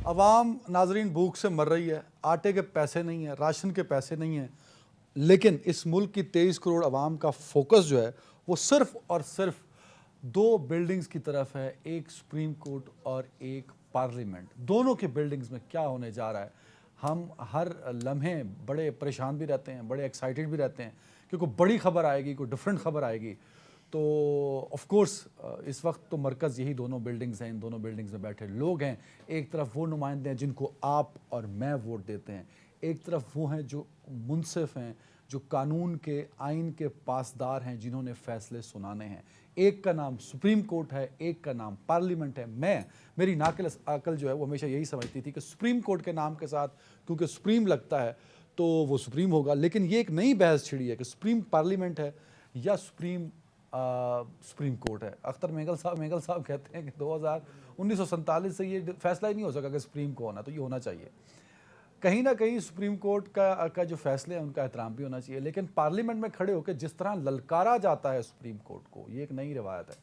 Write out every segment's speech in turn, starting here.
अवाम नाजरीन भूख से मर रही है, आटे के पैसे नहीं है, राशन के पैसे नहीं हैं, लेकिन इस मुल्क की 23 करोड़ अवाम का फोकस जो है वो सिर्फ और सिर्फ दो बिल्डिंग्स की तरफ है, एक सुप्रीम कोर्ट और एक पार्लियामेंट। दोनों की बिल्डिंग्स में क्या होने जा रहा है, हम हर लम्हे बड़े परेशान भी रहते हैं, बड़े एक्साइटेड भी रहते हैं कि कोई बड़ी खबर आएगी, कोई डिफरेंट खबर आएगी। तो ऑफ कोर्स इस वक्त तो मरकज़ यही दोनों बिल्डिंग्स हैं, इन दोनों बिल्डिंग्स में बैठे लोग हैं। एक तरफ वो नुमाइंदे हैं जिनको आप और मैं वोट देते हैं, एक तरफ वो हैं जो मुनसिफ हैं, जो कानून के आइन के पासदार हैं, जिन्होंने फ़ैसले सुनाने हैं। एक का नाम सुप्रीम कोर्ट है, एक का नाम पार्लियामेंट है। मेरी नाकिल अकल जो है वो हमेशा यही समझती थी कि सुप्रीम कोर्ट के नाम के साथ क्योंकि सुप्रीम लगता है तो वो सुप्रीम होगा, लेकिन ये एक नई बहस छिड़ी है कि सुप्रीम पार्लियामेंट है या सुप्रीम कोर्ट है। अख्तर मेगल साहब कहते हैं कि 1947 से ये फैसला ही नहीं हो सका कि सुप्रीम को होना, तो ये होना चाहिए। कहीं ना कहीं सुप्रीम कोर्ट का जो फैसले हैं उनका एहतराम भी होना चाहिए, लेकिन पार्लियामेंट में खड़े होकर जिस तरह ललकारा जाता है सुप्रीम कोर्ट को, ये एक नई रिवायत है।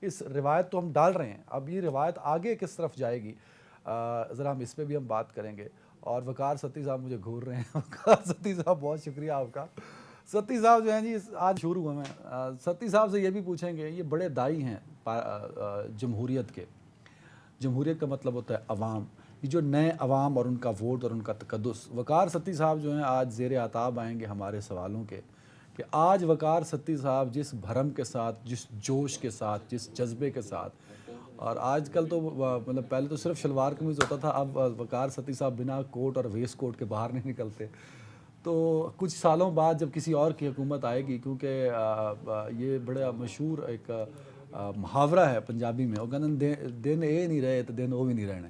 इस रिवायत तो हम डाल रहे हैं, अब ये रिवायत आगे किस तरफ जाएगी ज़रा हम इस पर भी हम बात करेंगे। और वकार सती साहब मुझे घूर रहे हैं। वकार सती साहब बहुत शुक्रिया आपका। सती साहब जो हैं जी आज शुरू हुए हैं, सती साहब से ये भी पूछेंगे, ये बड़े दाई हैं जमहूरियत के। जमहूरियत का मतलब होता है अवाम, ये जो नए अवाम और उनका वोट और उनका तकद्दुस। वकार सती साहब जो हैं आज ज़ेर आताब आएंगे हमारे सवालों के कि आज वकार सती साहब जिस भरम के साथ, जिस जोश के साथ, जिस जज्बे के साथ, और आजकल तो मतलब पहले तो सिर्फ शलवार कमीज़ होता था, अब वकार सती साहब बिना कोट और वेस्ट कोट के बाहर नहीं निकलते। तो कुछ सालों बाद जब किसी और की हुकूमत आएगी, क्योंकि ये बड़ा मशहूर एक मुहावरा है पंजाबी में, वो कहते दिन ए नहीं रहे तो दिन ओ भी नहीं रहने,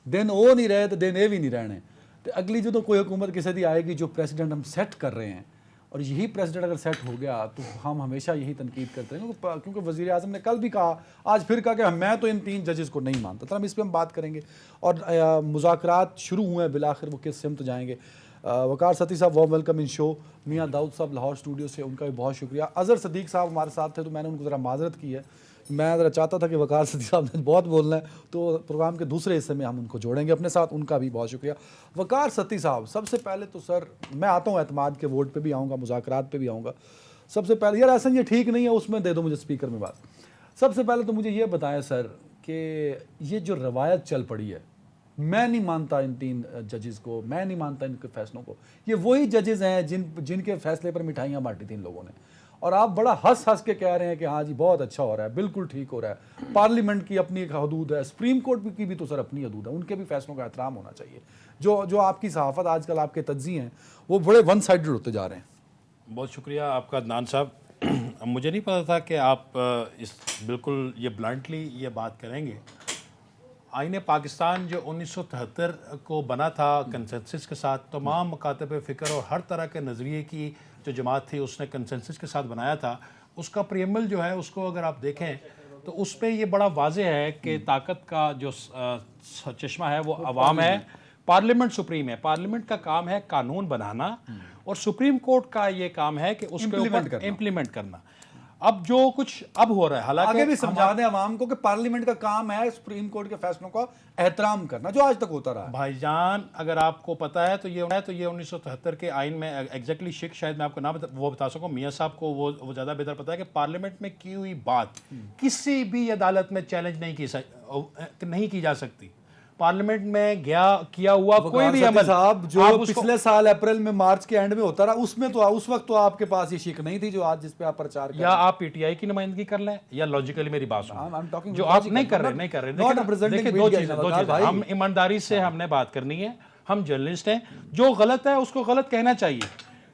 दिन ओ नहीं रहे तो दिन ए भी नहीं रहने। तो अगली जो तो कोई हुकूमत किसी दी आएगी, जो प्रेसिडेंट हम सेट कर रहे हैं, और यही प्रेसिडेंट अगर सेट हो गया तो हम हमेशा यही तनकीद करते हैं, क्योंकि वज़ीर आज़म ने कल भी कहा, आज फिर कहा कि मैं तो इन 3 जजेस को नहीं मानता। तो हम इस पर हम बात करेंगे और मुज़ाकरात शुरू हुए हैं, बिलाखिर वो किस सिमत जाएंगे। वकार सती साहब वॉर्म वेलकम इन शो। मियाँ दाऊद साहब लाहौर स्टूडियो से, उनका भी बहुत शुक्रिया। अज़हर सदीक साहब हमारे साथ थे तो मैंने उनको ज़रा माजरत की है, मैं ज़रा चाहता था कि वकार सती साहब ने बहुत बोलना है, तो प्रोग्राम के दूसरे हिस्से में हम उनको जोड़ेंगे अपने साथ। उनका भी बहुत शुक्रिया। वकार सती साहब, सबसे पहले तो सर मैं आता हूँ एतमाद के वोट पे भी आऊँगा, मुज़ाकरात पे भी आऊँगा। सबसे पहले यार ऐसा ये ठीक नहीं है, उसमें दे दो मुझे स्पीकर में बात। सबसे पहले तो मुझे ये बताएं सर कि ये जो रवायत चल पड़ी है, मैं नहीं मानता इन 3 जजेस को, मैं नहीं मानता इनके फैसलों को। ये वही जजेस हैं जिनके फैसले पर मिठाइयाँ बांटी थी इन लोगों ने, और आप बड़ा हंस के कह रहे हैं कि हाँ जी बहुत अच्छा हो रहा है, बिल्कुल ठीक हो रहा है। पार्लियामेंट की अपनी एक हदूद है, सुप्रीम कोर्ट की भी तो सर अपनी हदूद है, उनके भी फैसलों का एहतराम होना चाहिए। जो आपकी सहाफ़त आजकल आपके तज्ज़ी हैं वो बड़े वन साइडेड होते जा रहे हैं। बहुत शुक्रिया आपका अदनान साहब। मुझे नहीं पता था कि आप इस बिल्कुल ये ब्लंटली ये बात करेंगे। आईने पाकिस्तान जो 1973 को बना था कंसेंसस के साथ, तमाम मकातब फ़िक्र और हर तरह के नज़रिए की जो जमात थी उसने कंसेंसस के साथ बनाया था। उसका प्रीएम्बल जो है उसको अगर आप देखें तो उस पर यह बड़ा वाज़ेह है कि ताकत का जो चश्मा है वो अवाम है, पार्लियामेंट सुप्रीम है, पार्लियामेंट का काम है कानून बनाना, और सुप्रीम कोर्ट का ये काम है कि उसके ऊपर इम्प्लीमेंट करना। अब जो कुछ अब हो रहा है, हालांकि आगे भी समझा दें अवाम को कि पार्लियामेंट का काम है सुप्रीम कोर्ट के फैसलों का एहतराम करना, जो आज तक होता रहा है। भाईजान अगर आपको पता है तो ये 1973 के आइन में एग्जैक्टली शिक शायद मैं आपको ना वो बता सकूं, मियाँ साहब को वो ज़्यादा बेहतर पता है कि पार्लियामेंट में की हुई बात किसी भी अदालत में चैलेंज नहीं की जा सकती। पार्लियामेंट में किया हुआ कोई भी अमल साहब जो पिछले साल अप्रैल में मार्च के एंड में होता रहा, उसमें तो उस वक्त तो आपके पास ये शिक नहीं थी जो आज जिस पे आप प्रचार कर, या आप पीटीआई की नुमाइंदगी कर लें या लॉजिकली मेरी बात सुनो, जो आप नहीं कर रहे। देखिए दो चीजें, हम ईमानदारी से हमने बात करनी है, हम जर्नलिस्ट हैं, जो गलत है उसको गलत कहना चाहिए।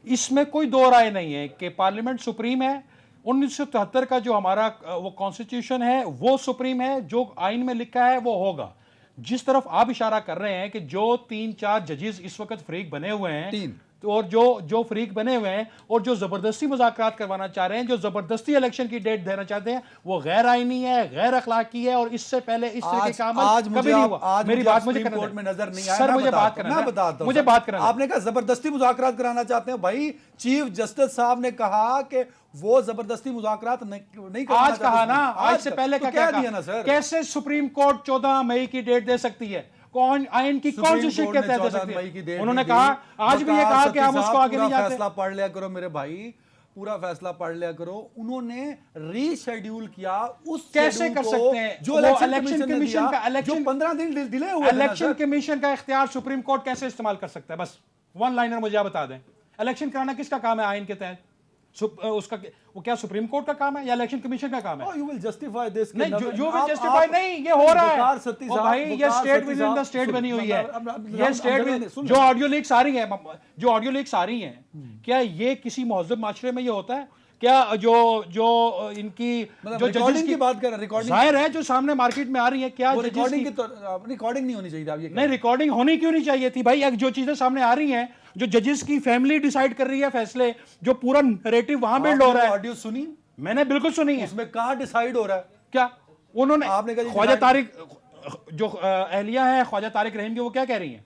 इसमें कोई दो राय नहीं है कि पार्लियामेंट सुप्रीम है। 1973 का जो हमारा वो कॉन्स्टिट्यूशन है वो सुप्रीम है, जो आइन में लिखा है वो होगा। जिस तरफ आप इशारा कर रहे हैं कि जो 3-4 जजेस इस वक्त फ्रीक बने हुए हैं, 3 और जो फ्रीक बने हुए हैं और जो जबरदस्ती मुज़ाकरात करवाना चाह रहे हैं, जो जबरदस्ती इलेक्शन की डेट देना चाहते हैं, वो गैर आईनी है, गैर अखलाकी है, और इससे पहले इस तरह के काम कभी नहीं हुआ। मेरी बात मुझे कोर्ट में नजर नहीं आया सर, मुझे बात करना, मुझे बात करना। आपने कहा जबरदस्ती मुज़ाकरात कराना चाहते हैं, भाई चीफ जस्टिस साहब ने कहा कि वो जबरदस्ती मुज़ाकरात नहीं करना। आज कहा ना, आज से पहले क्या दिया ना सर। कैसे सुप्रीम कोर्ट 14 मई की डेट दे सकती है? कौन आइन की कौन सी शिक के तहत हो सकती है? उन्होंने कहा, आज भी ये कहा कि हम उसको आगे नहीं जाते। फैसला पढ़ लिया करो मेरे भाई, पूरा फैसला पढ़ लिया करो। उन्होंने रीशेड्यूल किया उस कैसे कर सकते हैं जो इलेक्शन कमीशन का जो 15 दिन डिले हुए, इलेक्शन कमीशन का इख्तियार सुप्रीम कोर्ट कैसे इस्तेमाल कर सकता है? बस वन लाइनर मुझे आप बता दें, इलेक्शन कराना किसका काम है आइन के तहत? उसका वो क्या सुप्रीम कोर्ट का काम है या इलेक्शन कमीशन का काम है? You will justify this. नहीं, यू विल जस्टिफाई नहीं, ये हो रहा है ओ भाई, ये state with in the state बनी हुई है। ये स्टेट जो ऑडियो लीक्स आ रही है, जो ऑडियो लीक्स आ रही हैं, क्या ये किसी महज़ब माशरे में ये होता है क्या? जो इनकी जो जजेस की बात कर रहे हैं, रिकॉर्डिंग जाहिर है जो सामने मार्केट में आ रही है, क्या रिकॉर्डिंग की तो रिकॉर्डिंग नहीं होनी चाहिए थी? नहीं, रिकॉर्डिंग होनी क्यों नहीं चाहिए थी भाई? जो चीजें सामने आ रही हैं, जो जजेस की फैमिली डिसाइड कर रही है फैसले, जो पूरा नैरेटिव वहां बिल्ड हो रहा है। ऑडियो सुनी? मैंने बिल्कुल सुनी है। उसमें कहां डिसाइड हो रहा है? क्या उन्होंने, आपने कहा ख्वाजा तारिक जो अहलिया है ख्वाजा तारिक रहीम की, वो क्या कह रही हैं?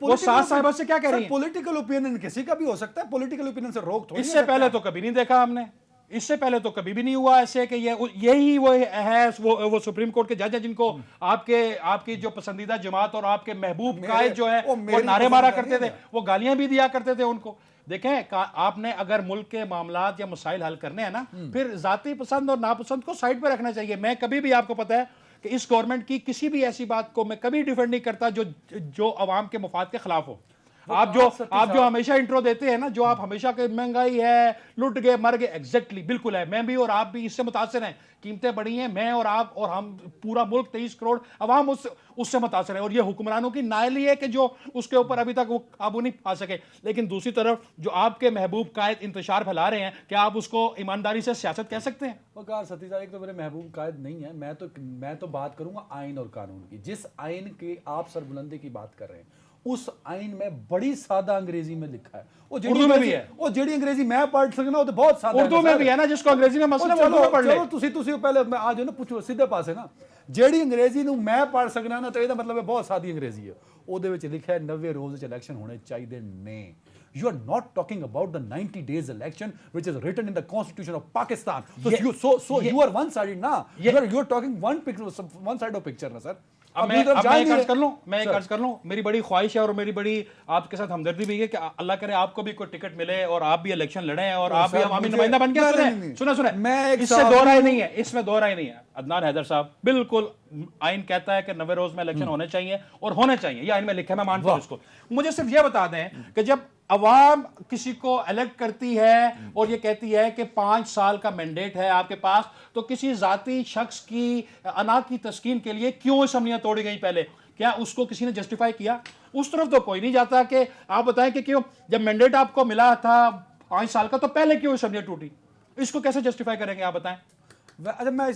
वो साथ साहिबा से क्या कह रही हैं? पॉलिटिकल ओपिनियन किसी का भी हो सकता है, पॉलिटिकल ओपिनियन से रोक थोड़ी। इससे पहले तो कभी नहीं देखा हमने, इससे पहले तो कभी भी नहीं हुआ ऐसे कि यही वो है वो सुप्रीम कोर्ट के जज है जिनको आपकी जो पसंदीदा जमात और आपके महबूब कायद जो है वो नारे मारा करते थे, वो गालियां भी दिया करते थे उनको। देखें, आपने अगर मुल्क के मामलात या मसाइल हल करने हैं ना, फिर जाती पसंद और नापसंद को साइड पर रखना चाहिए। मैं कभी भी, आपको पता है कि इस गवर्नमेंट की किसी भी ऐसी बात को मैं कभी डिफेंड नहीं करता जो अवाम के मफाद के खिलाफ हो। आप जो हमेशा इंट्रो देते हैं ना, जो आप हमेशा के महंगाई है, लुट गए, मर गए, एग्जैक्टली बिल्कुल है। मैं भी और आप भी इससे मुतासिर हैं, कीमतें बढ़ी हैं, मैं और आप और हम पूरा मुल्क 23 करोड़ अवाम उससे मुतासिर है। और ये हुक्मरानों की नाइली है कि जो उसके ऊपर अभी तक वो काबू नहीं पा सके। लेकिन दूसरी तरफ जो आपके महबूब कायद इंतशार फैला रहे हैं, क्या आप उसको ईमानदारी से सियासत कह सकते हैं? वकार सतीश, एक तो मेरे महबूब कायद नहीं है। मैं तो बात करूंगा आइन और कानून की। जिस आइन की आप सरबुलंदी की बात कर रहे हैं, उस आइन में बड़ी सादा अंग्रेजी में लिखा है। उर्दू में भी है। वो जेडी अंग्रेजी मैं पढ़ सकना, वो तो बहुत सादा उर्दू में भी है ना, जिसको अंग्रेजी में मसला उर्दू में पढ़ ले। चलो तुसी पहले मैं आज ना पूछो सीधे पास है ना, जेडी अंग्रेजी ਨੂੰ मैं पढ़ सकना ना, तो ਇਹਦਾ मतलब है बहुत सादी अंग्रेजी है। ਉਹਦੇ ਵਿੱਚ ਲਿਖਿਆ ਹੈ 90 ਰੋਜ਼ ਵਿੱਚ ਇਲੈਕਸ਼ਨ ਹੋਣੇ ਚਾਹੀਦੇ ਨੇ। You are not talking about the 90 days election which is written in the constitution of Pakistan. So you are one sided ना, you are talking one side of picture ना sir। अब मैं एक अर्ज कर लूं, मेरी बड़ी ख्वाहिश है और मेरी बड़ी आपके साथ हमदर्दी भी है कि अल्लाह करे आपको भी कोई टिकट मिले और आप भी इलेक्शन लड़ें और आप भी अवामी नुमाइंदा बन के सुने। मैं इससे दो राय नहीं है, इसमें दो राय नहीं है। अदनान हैदर साहब, बिल्कुल आइन कहता है कि 90 रोज में इलेक्शन होने चाहिए और होने चाहिए, ये आइन में लिखा है, मैं मानता हूं इसको। मुझे सिर्फ ये बता दें कि जब अवाम किसी को इलेक्ट करती है और ये कहती है कि 5 साल का मैंडेट है आपके पास, तो किसी जाती शख्स की अना की तस्कीन के लिए क्यों असम्बलियां तोड़ी गई पहले? क्या उसको किसी ने जस्टिफाई किया? उस तरफ तो कोई नहीं जाता कि आप बताएं कि क्यों जब मैंडेट आपको मिला था 5 साल का, तो पहले क्यों असम्बलियां टूटी? इसको कैसे जस्टिफाई करेंगे आप बताएं? अच्छा, मैं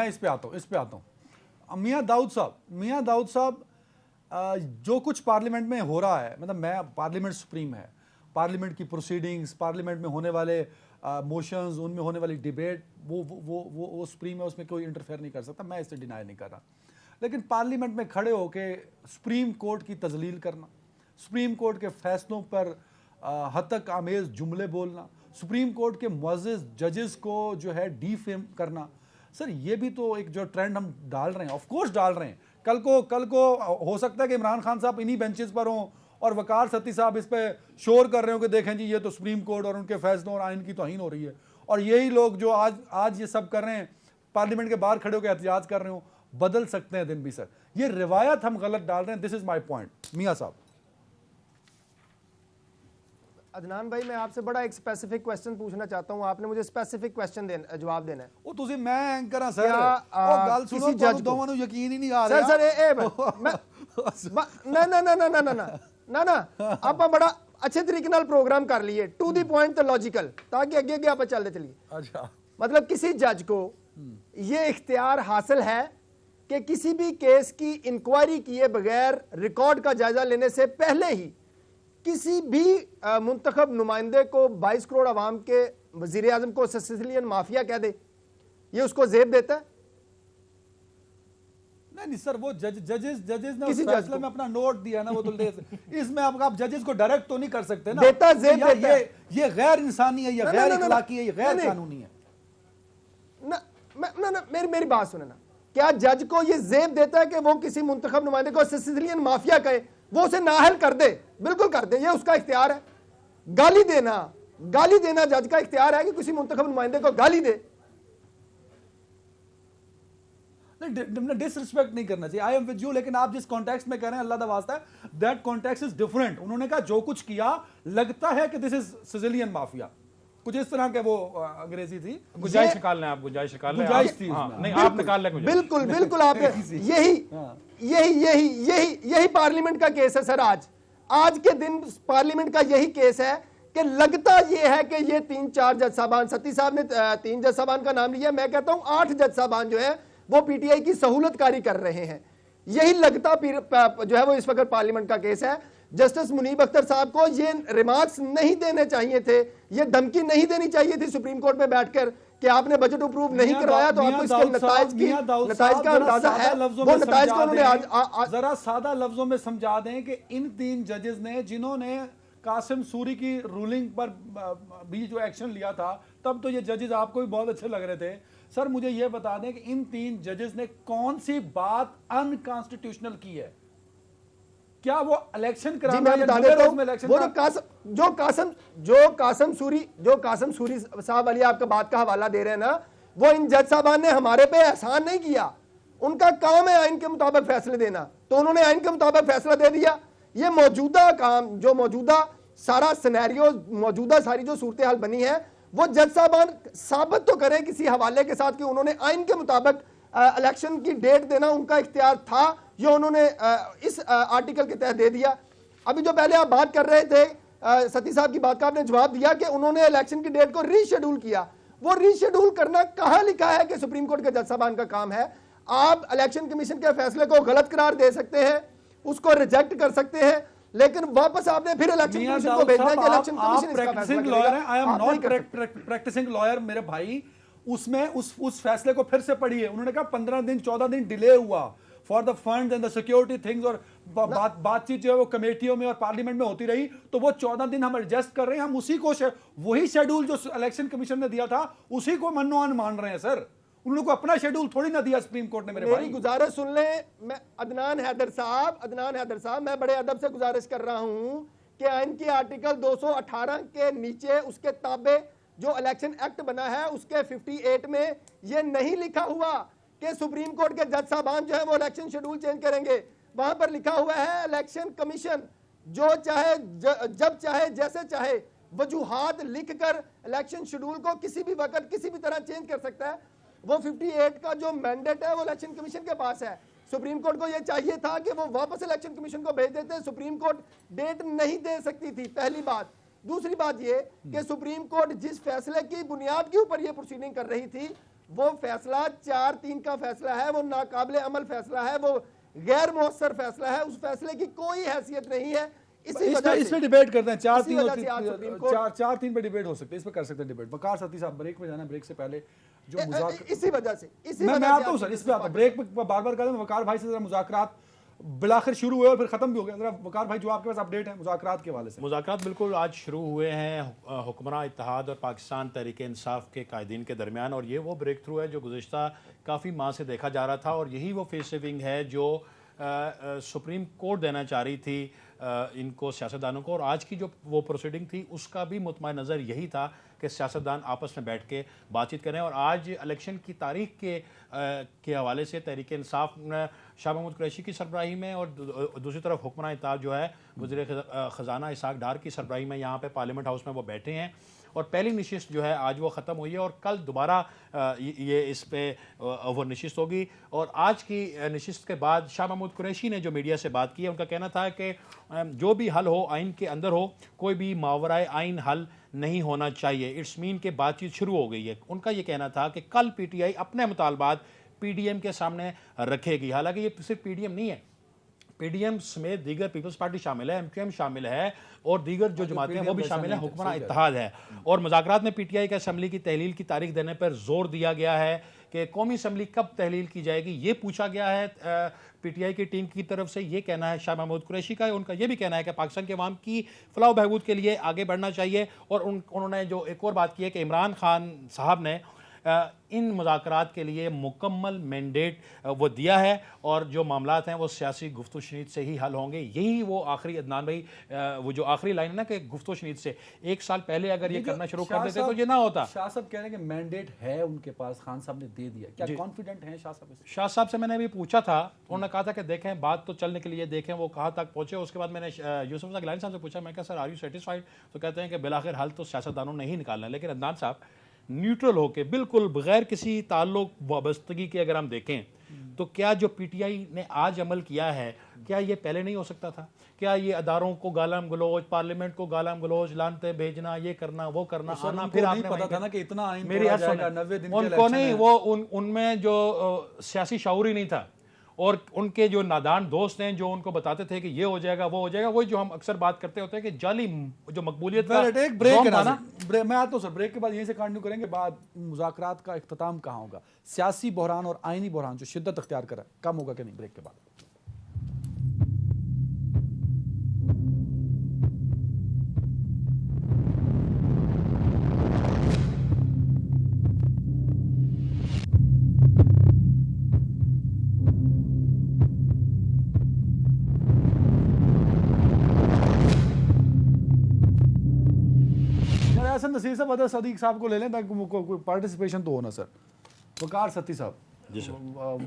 इस पे आता हूं। मियां दाऊद साहब, जो कुछ पार्लियामेंट में हो रहा है, मतलब मैं पार्लियामेंट सुप्रीम है, पार्लियामेंट की प्रोसीडिंग्स, पार्लियामेंट में होने वाले मोशंस, उनमें होने वाली डिबेट, वो सुप्रीम है, उसमें कोई इंटरफेयर नहीं कर सकता, मैं इसे डिनाई नहीं कर रहा। लेकिन पार्लियामेंट में खड़े होकर सुप्रीम कोर्ट की तजलील करना, सुप्रीम कोर्ट के फैसलों पर हतक आमेज जुमले बोलना, सुप्रीम कोर्ट के मुअज़्ज़िज़ जजेस को जो है डीफेम करना, सर ये भी तो एक जो ट्रेंड हम डाल रहे हैं, ऑफ कोर्स डाल रहे हैं। कल को हो सकता है कि इमरान खान साहब इन्हीं बेंचेस पर हों और वकार सती साहब इस पे शोर कर रहे हो कि देखें जी ये तो सुप्रीम कोर्ट और उनके फैसलों और आइन की तौहीन हो रही है। और यही लोग जो आज ये सब कर रहे हैं, पार्लियामेंट के बाहर खड़े होकर एहतजाज कर रहे हो, बदल सकते हैं दिन भी सर। ये रिवायत हम गलत डाल रहे हैं। This is my point. मियाँ साहब। अदनान भाई, मैं आपसे बड़ा एक स्पेसिफिक क्वेश्चन पूछना चाहता हूं। आपने मुझे स्पेसिफिक क्वेश्चन जवाब देना है। ਉਹ ਤੁਸੀਂ ਮੈਂ ਐਂਕਰ ਹਾਂ ਸਰ, ਉਹ ਗੱਲ ਸੁਣੋ, ਤੁਹਾਨੂੰ ਦੋਵਾਂ ਨੂੰ ਯਕੀਨ ਹੀ ਨਹੀਂ ਆ ਰਿਹਾ। सर ਆਪਾਂ ਬੜਾ अच्छे तरीके नाल प्रोग्राम कर लिए, टू दी पॉइंट तो लॉजिकल, ताकि आगे आगे आप चलते चलिए। अच्छा, मतलब किसी जज को ये इख्तियार हासिल है कि किसी भी केस की इंक्वायरी किए बगैर, रिकॉर्ड का जायजा लेने से पहले ही किसी भी मुंतखब नुमाइंदे को 22 करोड़ अवाम के वजीर आजम को सिसिलियन माफिया कह दे, ये उसको जेब देता है? नहीं सर, वो जजेस ने उस फैसले में अपना नोट दिया ना, वो तो इसमें आप जजेस को डायरेक्ट तो नहीं कर सकते ना। देता जेब देता है। ये गैर इंसानी है, ये गैर इखलाकी है, ये गैर कानूनी है। ना मेरी बात सुने ना, क्या जज को ये जेब देता है कि वो किसी मुंतखब नुमाइंदे को सिसिलियन माफिया कहे, वो उसे नाअहल कर दे? बिल्कुल कर दे, ये उसका इख्तियार है। गाली देना जज का इख्तियार है कि किसी मुंतखब नुमाइंदे को गाली दे। डिसरिस्पेक्ट नहीं करना चाहिए, आई एम विद यू, लेकिन आप जिस कॉन्टेक्स्ट में कह रहे हैं अल्लाह दा वास्ता है, दैट कॉन्टेक्स्ट इज डिफरेंट। उन्होंने कहा जो कुछ किया लगता है कि दिस इज सिसिलियन माफिया, कुछ इस तरह के वो अंग्रेजी थी। गुंजाइश निकाल लें आप, गुंजाइश निकाल लें। गुंजाइश थी हाँ, उसमें। नहीं आप निकाल लें गुंजाइश। बिल्कुल बिल्कुल आप यही पार्लियामेंट का केस है सर। आज के दिन पार्लियामेंट का यही केस है कि लगता यह है कि ये 3-4 जज साहबान, सती साहब ने 3 जज साहबान का नाम लिया, मैं कहता हूं 8 जज साहबान जो है वो पीटीआई की सहूलतकारी कर रहे हैं। यही लगता जो है वो इस वक्त पार्लियामेंट का केस है। जस्टिस मुनीब अख्तर साहब को ये रिमार्क्स नहीं देने चाहिए थे, ये धमकी नहीं देनी चाहिए थी सुप्रीम कोर्ट में बैठकर कि आपने बजट अप्रूव नहीं करवाया, तो आपको इसके नताइज का अंदाजा है। वो नताइज को उन्होंने आज जरा सादा लफ्जों में समझा दें कि इन 3 जजेस ने, जिन्होंने कासिम सूरी की रूलिंग पर भी जो एक्शन लिया था, तब तो ये जजेस आपको भी बहुत अच्छे लग रहे थे सर, मुझे ये बता दें कि इन 3 जजेस ने कौन सी बात अनकॉन्स्टिट्यूशनल की है? क्या वो इलेक्शन कराना है? वो जो कासिम सूरी साहब वाली आपका बात का हवाला दे रहे हैं ना, वो इन जज साहबान ने हमारे पे एहसान नहीं किया। उनका काम है आइन के मुताबिक फैसले देना, तो उन्होंने आइन के मुताबिक फैसला दे दिया। ये मौजूदा काम, जो मौजूदा सारा सिनेरियो, मौजूदा सारी जो सूरत हाल बनी है, वो जज साहबान साबित तो करें किसी हवाले के साथ कि उन्होंने आइन के मुताबिक इलेक्शन की डेट देना उनका इख्तियार था, ये उन्होंने इस आर्टिकल के तहत दे दिया। अभी जो पहले आप बात कर रहे थे, सती साहब की बात का आपने जवाब दिया कि उन्होंने इलेक्शन की डेट को रीशेड्यूल किया। वो रीशेड्यूल करना कहां लिखा है कि सुप्रीम कोर्ट के जज साहबान का काम है? आप इलेक्शन कमीशन के फैसले को गलत करार दे सकते हैं, उसको रिजेक्ट कर सकते हैं, लेकिन वापस आपने फिर इलेक्शन कमीशन को भेजना है कि इलेक्शन कमीशन इसका फैसला करेगा। I am not practising lawyer मेरे भाई, उसमें उस फैसले को फिर से पढ़िए। उन्होंने कहा 15 दिन 14 दिन डिले हुआ for the fund and the security things, और बातचीत जो है वो कमेटियों में और पार्लियामेंट में होती रही, तो वो 14 दिन हम एडजस्ट कर रहे हैं। हम उसी को वही शेड्यूल जो इलेक्शन कमीशन ने दिया था उसी को मन्नोआन मान रहे हैं सर। उन को अपना शेड्यूल थोड़ी ना दिया सुप्रीम कोर्ट ने। मेरी गुजारिश सुन लें, मैं अदनान हैदर साहब, मैं बड़े अदब से गुजारिश कर रहा हूं कि आइन की आर्टिकल 218 के नीचे उसके ताबे जो इलेक्शन एक्ट बना है उसके 58 में यह नहीं लिखा हुआ कि सुप्रीम कोर्ट के जज साहबान जो है वो इलेक्शन शेड्यूल चेंज करेंगे। वहां पर लिखा हुआ है इलेक्शन कमीशन जो चाहे जब चाहे जैसे चाहे वजूहात लिखकर इलेक्शन शेड्यूल को किसी भी वक्त किसी भी तरह चेंज कर सकता है। वो 58 का जो मैंडेट है वो इलेक्शन कमीशन के पास है। सुप्रीम कोर्ट को यह चाहिए था कि वो वापस इलेक्शन कमीशन को भेज देते। सुप्रीम कोर्ट डेट नहीं दे सकती थी, पहली बात। दूसरी बात ये कि सुप्रीम कोर्ट जिस फैसले की बुनियाद के ऊपर ये प्रोसीडिंग कर रही थी वो फैसला 4-3 का फैसला है, वो नाकाबिले अमल फैसला है, वो गैर मौसर फैसला है, उस फैसले की कोई हैसियत नहीं है। इस पे डिबेट करते हैं, 4-3 पे डिबेट हो सकते हैं, इस पे कर सकते हैं डिबेट। वकार सती साहब ब्रेक में जाना, ब्रेक से पहले जो इसी वजह से मैं आता हूं सर, इस पे आता हूं। ब्रेक में बार बार कहते हैं वकार भाई से जरा मुज़ाकरात बिलाखिर शुरू हुए और फिर खत्म भी हो गया। जरा वकार भाई जो आपके पास अपडेट है मुज़ाकरात के हवाले से। मुज़ाकरात बिल्कुल आज शुरू हुए हैं हुक्मरान इत्तेहाद और पाकिस्तान तहरीक इंसाफ के कायदीन के दरमियान, और ये वो ब्रेक थ्रू है जो गुज़िश्ता काफ़ी माह से देखा जा रहा था, और यही वो फेस सेविंग है जो सुप्रीम कोर्ट देना चाह रही थी इनको, सियासतदानों को। और आज की जो वो प्रोसीडिंग थी उसका भी मुतमईन नज़र यही था कि सियासतदान आपस में बैठ के बातचीत करें। और आज इलेक्शन की तारीख के हवाले से तहरीक इंसाफ शाह महमूद कुरैशी की सरबराही में और दूसरी तरफ हुक्मरान इत्तेहाद जो है वज़ीर ख़जाना इसाक डार की सरबराही में यहाँ पे पार्लियामेंट हाउस में वो बैठे हैं। और पहली नशिस्त जो है आज वो ख़त्म हुई है और कल दोबारा ये इस पे वो नशिस्त होगी। और आज की नशिस्त के बाद शाह महमूद कुरैशी ने जो मीडिया से बात की है, उनका कहना था कि जो भी हल हो आइन के अंदर हो, कोई भी मावराए आइन हल नहीं होना चाहिए। इट्स मीन के बातचीत शुरू हो गई है। उनका ये कहना था कि कल पीटीआई अपने मुतालबात पीडीएम के सामने रखेगी। हालांकि ये सिर्फ पीडीएम नहीं है, पीडीएम समेत दीगर पीपल्स पार्टी शामिल है, एमक्यूएम शामिल है और दीगर जो जमातें हैं वो भी शामिल है, हुक्मरान इत्तेहाद है। और मुज़ाकरात में पीटीआई के असम्बली की तहलील की तारीख देने पर जोर दिया गया है कि कौमी असम्बली कब तहलील की जाएगी ये पूछा गया है पीटीआई की टीम की तरफ से। ये कहना है शाह महमूद कुरैशी का। उनका ये भी कहना है कि पाकिस्तान के अवाम की फलाह बहबूद के लिए आगे बढ़ना चाहिए। और उन्होंने जो एक और बात की है कि इमरान खान साहब ने इन मुज़ाकरात के लिए मुकम्मल मैंडेट वो दिया है और जो मामलात हैं वो सियासी गुफ्तु शनीद से ही हल होंगे। यही वो आखिरी अदनान भाई वो जो आखिरी लाइन है ना कि गुफ्तु शनीद से 1 साल पहले अगर ये करना शुरू कर देते तो ये ना होता। शाह साहब कह रहे हैं कि मैंडेट है उनके पास, खान साहब ने दे दिया, क्या कॉन्फिडेंट हैं शाह साहब? शाह साहब से मैंने अभी पूछा था, उन्होंने कहा था कि देखें बात तो चलने के लिए देखें वो कहाँ तक पहुंचे। उसके बाद मैंने यूसुफ गिलानी साहब से पूछा, मैं कहा सर आर यू सेटिस्फाइड? तो कहते हैं कि बिलाखिर हल तो सियासतदानों ने ही निकालना है। लेकिन अदनान साहब न्यूट्रल होके बिल्कुल बगैर किसी ताल्लुक वाबस्तगी के अगर हम देखें तो क्या जो पीटीआई ने आज अमल किया है क्या ये पहले नहीं हो सकता था? क्या ये अदारों को गालम गलोच, पार्लियामेंट को गालम गलोच, लानते भेजना, ये करना वो करना, आना फिर आपने पता था ना कि इतना आइन मेरी तोड़ा जाएगा, 90 दिन के उनको इलेक्शन नहीं है। वो उनमें जो सियासी शऊर ही नहीं था और उनके जो नादान दोस्त हैं जो उनको बताते थे कि ये हो जाएगा वो हो जाएगा, वही जो हम अक्सर बात करते होते हैं कि जाली जो मकबूलियत का एक ब्रेक जोम है था ना, ना। मैं आता हूँ सर, ब्रेक के बाद यहीं से कंटिन्यू करेंगे। बाद मुज़ाकरात का इख्तिताम कहाँ होगा, सियासी बहरान और आइनी बहरान जो शिद्दत अख्तियार करा कम होगा कि नहीं, ब्रेक के बाद। यार नसीर साहब, अदर सदीक साहब को ले लें ताकि कोई पार्टिसिपेशन तो हो ना सर। वकार सत्ती साहब, जी सर,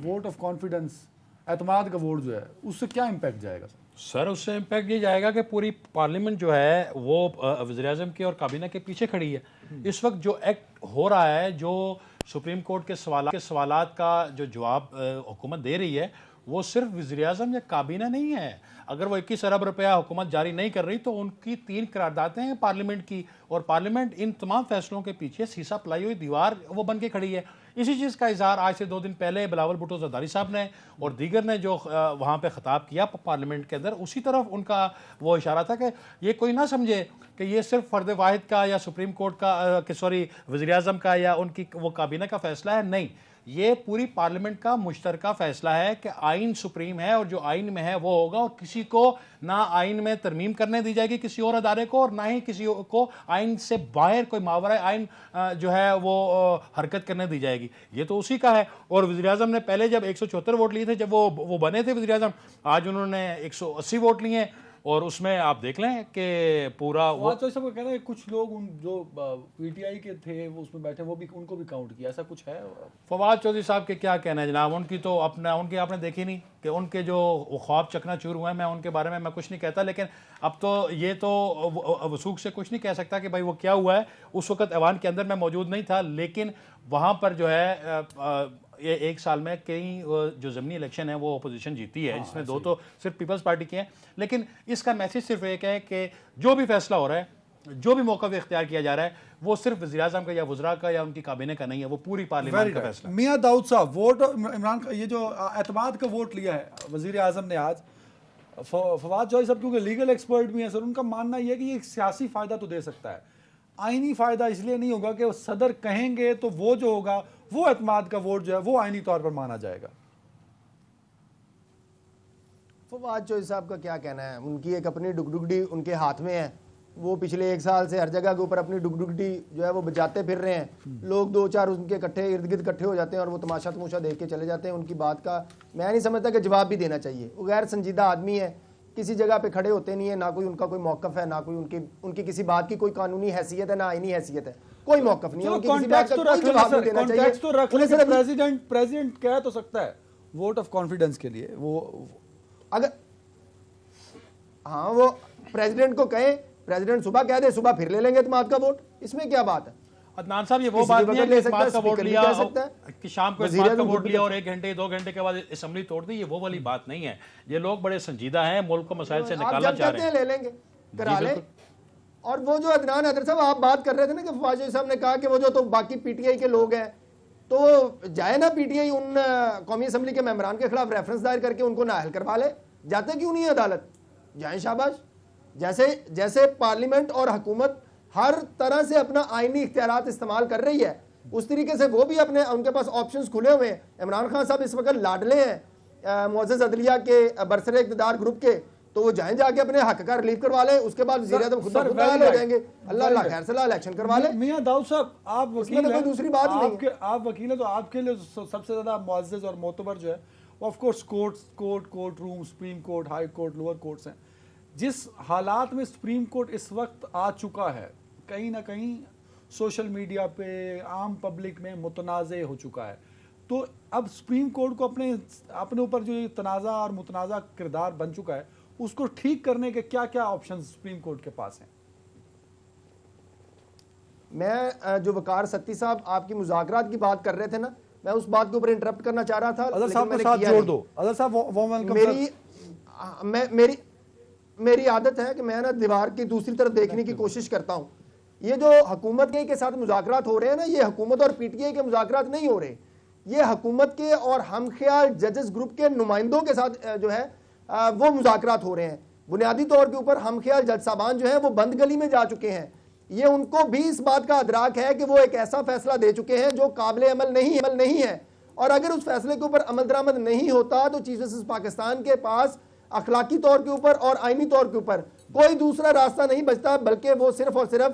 वोट ऑफ कॉन्फिडेंस, एतमाद का वोट जो है उससे क्या इम्पैक्ट जाएगा सर? सर उससे इम्पैक्ट ये जाएगा कि पूरी पार्लियामेंट जो है वो वज़ीर-ए-आज़म के और काबीना के पीछे खड़ी है। इस वक्त जो एक्ट हो रहा है, जो सुप्रीम कोर्ट के सवालात का जो जवाब हुकूमत दे रही है, वो सिर्फ वज़ीर-ए-आज़म या काबीना नहीं है। अगर वो 21 अरब रुपया हुकूमत जारी नहीं कर रही तो उनकी 3 करारदादें हैं पार्लियामेंट की, और पार्लियामेंट इन तमाम फैसलों के पीछे शीशा पलाई हुई दीवार वो बन के खड़ी है। इसी चीज़ का इजहार आज से 2 दिन पहले बिलावल भुट्टो ज़रदारी साहब ने और दीगर ने जो वहाँ पे खिताब किया पार्लियामेंट के अंदर, उसी तरफ उनका वो इशारा था कि ये कोई ना समझे कि ये सिर्फ फ़र्द वाहिद का या सुप्रीम कोर्ट का सॉरी वज़ीर-ए-आज़म का या उनकी वो काबीना का फैसला है। नहीं, ये पूरी पार्लियामेंट का मुश्तरका फैसला है कि आइन सुप्रीम है और जो आइन में है वो होगा, और किसी को ना आइन में तरमीम करने दी जाएगी किसी और अदारे को, और ना ही किसी को आइन से बाहर कोई मावरा आइन जो है वो हरकत करने दी जाएगी। ये तो उसी का है। और वज़ीर-ए-आज़म ने पहले जब 174 वोट लिए थे, जब वो बने थे वज़ीर-ए-आज़म, आज उन्होंने 180 वोट लिए हैं, और उसमें आप देख लें कि पूरा वो तो सब कहना है कुछ लोग उन जो पीटीआई के थे वो उसमें बैठे, वो भी उनको भी काउंट किया, ऐसा कुछ है? फवाद चौधरी साहब के क्या कहना है जनाब, उनकी तो उनकी आपने देखी नहीं कि उनके जो ख्वाब चकनाचूर हुए हैं। मैं उनके बारे में मैं कुछ नहीं कहता, लेकिन अब तो ये तो वसूख से कुछ नहीं कह सकता कि भाई वो क्या हुआ है। उस वक्त ऐवान के अंदर मैं मौजूद नहीं था, लेकिन वहाँ पर जो है ये 1 साल में कई जो ज़मीनी इलेक्शन है वो अपोजिशन जीती है, जिसमें 2 तो सिर्फ पीपल्स पार्टी के हैं। लेकिन इसका मैसेज सिर्फ एक है कि जो भी फैसला हो रहा है, जो भी मौका इख्तियार किया जा रहा है, वो सिर्फ वज़ीर-ए-आज़म का या वज़रा का या उनकी काबीने का नहीं है, वो पूरी पार्लियामेंट का फैसला। मियां दाऊद साहब, वोट इमरान का ये जो एतमाद का वोट लिया है वज़ीर-ए-आज़म ने आज, फवाद चौधरी साहब क्योंकि लीगल एक्सपर्ट भी हैं सर, उनका मानना यह है कि ये सियासी फ़ायदा तो दे सकता है, आइनी फ़ायदा इसलिए नहीं होगा कि सदर कहेंगे तो वो जो होगा वो एतमाद का वोट जो है वो आइनी तौर पर माना जाएगा। फवाद चौधरी साहब का क्या कहना है? उनकी एक अपनी डुगडुगडी उनके हाथ में है। वो पिछले 1 साल से हर जगह के ऊपर अपनी डुगडुगडी जो है वो बजाते फिर रहे हैं। लोग 2-4 उनके इकट्ठे इर्द गिर्द इकट्ठे हो जाते हैं और वो तमाशा तमूशा देख के चले जाते हैं। उनकी बात का मैं नहीं समझता कि जवाब भी देना चाहिए। वो गैर संजीदा आदमी है, किसी जगह पे खड़े होते नहीं है, ना कोई उनका कोई मौकफ है, ना कोई उनकी किसी बात की कोई कानूनी हैसियत है, ना आईनी हैसियत है, कोई मौकफ नहीं है। उनकी किसी बात का कोई जवाब नहीं देना चाहिए। प्रेसिडेंट कह तो सकता है वोट ऑफ कॉन्फिडेंस के लिए, वो अगर हाँ वो प्रेसिडेंट को कहे, प्रेसिडेंट सुबह कह दे, सुबह फिर ले लेंगे एतमाद का वोट, इसमें क्या बात है? अदनान साहब, ये वो बात नहीं है कि इतमाद का वोट लिया कि शाम को इतमाद का वोट लिया और 1 घंटे 2 घंटे के बाद असेंबली तोड़ दी, ये वो वाली बात नहीं है। ये लोग बड़े संजीदा हैं, मुल्क को मसाइल से निकालना चाह रहे हैं। ले लेंगे, करा लें। और वो जो अदनान हैदर साहब आप बात कर रहे थे ना कि फवाद चौधरी साहब ने कहा कि वो जो तो बाकी पीटीआई के लोग हैं, तो जाए ना पीटीआई उन कौमी असम्बली के मेंबरान के खिलाफ रेफरेंस दायर करके उनको नाअहल करवा ले। जाते क्यों नहीं है अदालत? जाए, शाबाश। जैसे पार्लियामेंट और हुकूमत हर तरह से अपना आईनी इख्तियारात इस्तेमाल कर रही है, उस तरीके से वो भी उनके पास ऑप्शंस खुले हुए हैं। इमरान खान साहब इस वक्त लाडले हैं मुअज़्ज़ज़ अदलिया के बरसरे इक़्तिदार ग्रुप के, तो वो जाएं जाके अपने हक का रिलीफ करवा लें, उसके बाद वज़ीर आज़म खुद सर, खुद very नाल हो right. जाएंगे। अल्लाह अल्लाह खैर सलाह इलेक्शन करवा लें। मियां दाऊद साहब, आप वकील तो हैं, कोई दूसरी बात ही नहीं है। आप वकील हैं, तो आपके लिए सबसे ज्यादा मुअज़्ज़ज़ और मोतबर जो है वो of course court room, supreme court, high court, lower courts हैं। जिस हालात में सुप्रीम कोर्ट इस वक्त आ चुका है, कहीं ना कहीं सोशल मीडिया पे, आम पब्लिक में मुतनाज़े हो चुका है, तो अब सुप्रीम कोर्ट को अपने ऊपर जो ये तनाज़ा और मुतनाज़ा किरदार बन चुका है, उसको ठीक करने के क्या क्या ऑप्शन सुप्रीम कोर्ट के पास हैं? मैं जो वकार सत्ती साहब आपकी मुज़ाकरात की बात कर रहे थे ना, मैं उस बात के ऊपर इंटरप्ट करना चाह रहा था। अदर साहब को साथ जोड़ दो। अदर साहब, मेरी आदत है कि मैं ना दीवार की दूसरी तरफ देखने की कोशिश करता हूँ। ये जो हुकूमत के साथ मुज़ाकरात हो रहे हैं ना, ये हुकूमत और पीटीआई के मुज़ाकरात नहीं हो रहे, ये हुकूमत के और हमख्याल जजेस ग्रुप के नुमाइंदों के साथ जो है वो मुज़ाकरात हो रहे हैं। बुनियादी तौर के ऊपर हमख्याल जज साहबान जो है वो बंद गली में जा चुके हैं। ये उनको भी इस बात का अदराक है कि वो एक ऐसा फैसला दे चुके हैं जो काबिल अमल नहीं है, और अगर उस फैसले के ऊपर अमल दरामद नहीं होता तो चीफ जस्टिस पाकिस्तान के पास अखलाकी तौर के ऊपर और आईनी तौर के ऊपर कोई दूसरा रास्ता नहीं बचता, बल्कि वो सिर्फ और सिर्फ